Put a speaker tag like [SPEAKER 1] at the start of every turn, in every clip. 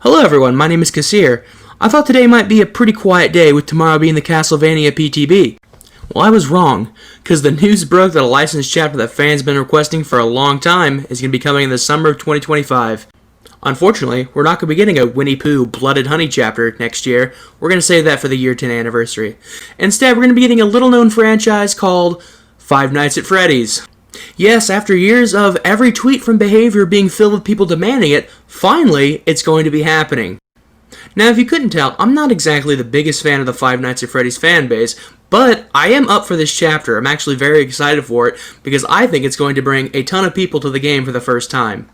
[SPEAKER 1] Hello everyone, my name is Kuhssir. I thought today might be a pretty quiet day with tomorrow being the Castlevania PTB. Well, I was wrong, because the news broke that a licensed chapter that fans have been requesting for a long time is going to be coming in the summer of 2025. Unfortunately, we're not going to be getting a Winnie Pooh Blooded Honey chapter next year. We're going to save that for the year 10 anniversary. Instead, we're going to be getting a little-known franchise called Five Nights at Freddy's. Yes, after years of every tweet from Behavior being filled with people demanding it, finally, it's going to be happening. Now, if you couldn't tell, I'm not exactly the biggest fan of the Five Nights at Freddy's fan base, but I am up for this chapter. I'm actually very excited for it, because I think it's going to bring a ton of people to the game for the first time.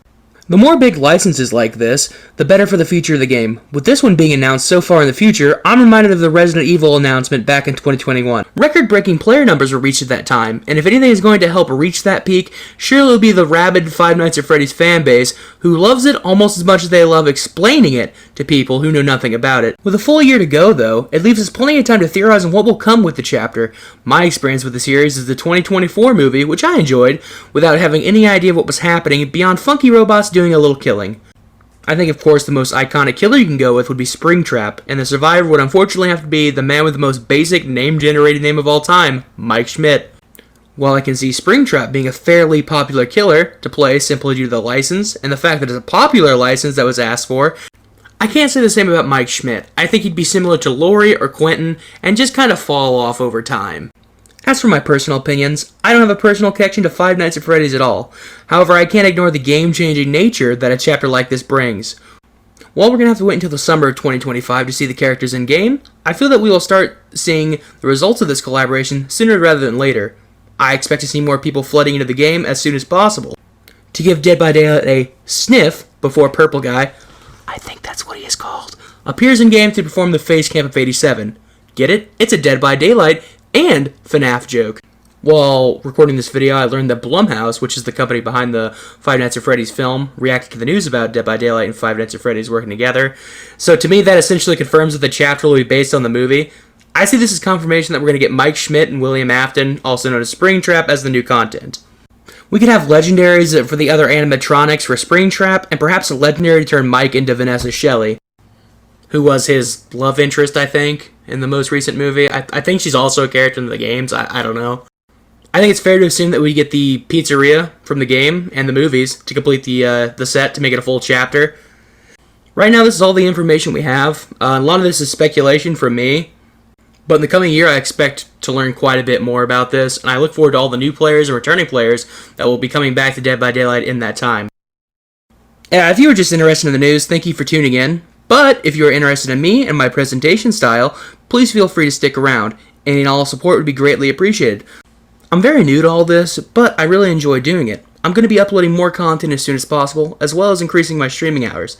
[SPEAKER 1] The more big licenses like this, the better for the future of the game. With this one being announced so far in the future, I'm reminded of the Resident Evil announcement back in 2021. Record-breaking player numbers were reached at that time, and if anything is going to help reach that peak, surely it will be the rabid Five Nights at Freddy's fanbase, who loves it almost as much as they love explaining it to people who know nothing about it. With a full year to go, though, it leaves us plenty of time to theorize on what will come with the chapter. My experience with the series is the 2024 movie, which I enjoyed, without having any idea of what was happening beyond funky robots doing a little killing. I think, of course, the most iconic killer you can go with would be Springtrap, and the survivor would unfortunately have to be the man with the most basic name-generated name of all time, Mike Schmidt. While I can see Springtrap being a fairly popular killer to play simply due to the license, and the fact that it's a popular license that was asked for, I can't say the same about Mike Schmidt. I think he'd be similar to Laurie or Quentin, and just kind of fall off over time. As for my personal opinions, I don't have a personal connection to Five Nights at Freddy's at all. However, I can't ignore the game-changing nature that a chapter like this brings. While we're going to have to wait until the summer of 2025 to see the characters in-game, I feel that we will start seeing the results of this collaboration sooner rather than later. I expect to see more people flooding into the game as soon as possible. To give Dead by Daylight a sniff before Purple Guy, I think that's what he is called, appears in-game to perform the face camp of 87. Get it? It's a Dead by Daylight and FNAF joke. While recording this video, I learned that Blumhouse, which is the company behind the Five Nights at Freddy's film, reacted to the news about Dead by Daylight and Five Nights at Freddy's working together. So to me, that essentially confirms that the chapter will be based on the movie. I see this as confirmation that we're going to get Mike Schmidt and William Afton, also known as Springtrap, as the new content. We could have legendaries for the other animatronics for Springtrap, and perhaps a legendary to turn Mike into Vanessa Shelley, who was his love interest, I think, in the most recent movie. I think she's also a character in the games. I don't know. I think it's fair to assume that we get the pizzeria from the game and the movies to complete the set to make it a full chapter. Right now, this is all the information we have. A lot of this is speculation from me, but in the coming year, I expect to learn quite a bit more about this, and I look forward to all the new players and returning players that will be coming back to Dead by Daylight in that time. Yeah, if you were just interested in the news, thank you for tuning in. But if you are interested in me and my presentation style, please feel free to stick around. Any and all support would be greatly appreciated. I'm very new to all this, but I really enjoy doing it. I'm going to be uploading more content as soon as possible, as well as increasing my streaming hours.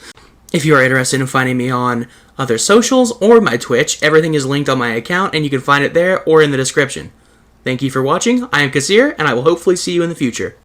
[SPEAKER 1] If you are interested in finding me on other socials or my Twitch, everything is linked on my account and you can find it there or in the description. Thank you for watching. I am Kuhssir, and I will hopefully see you in the future.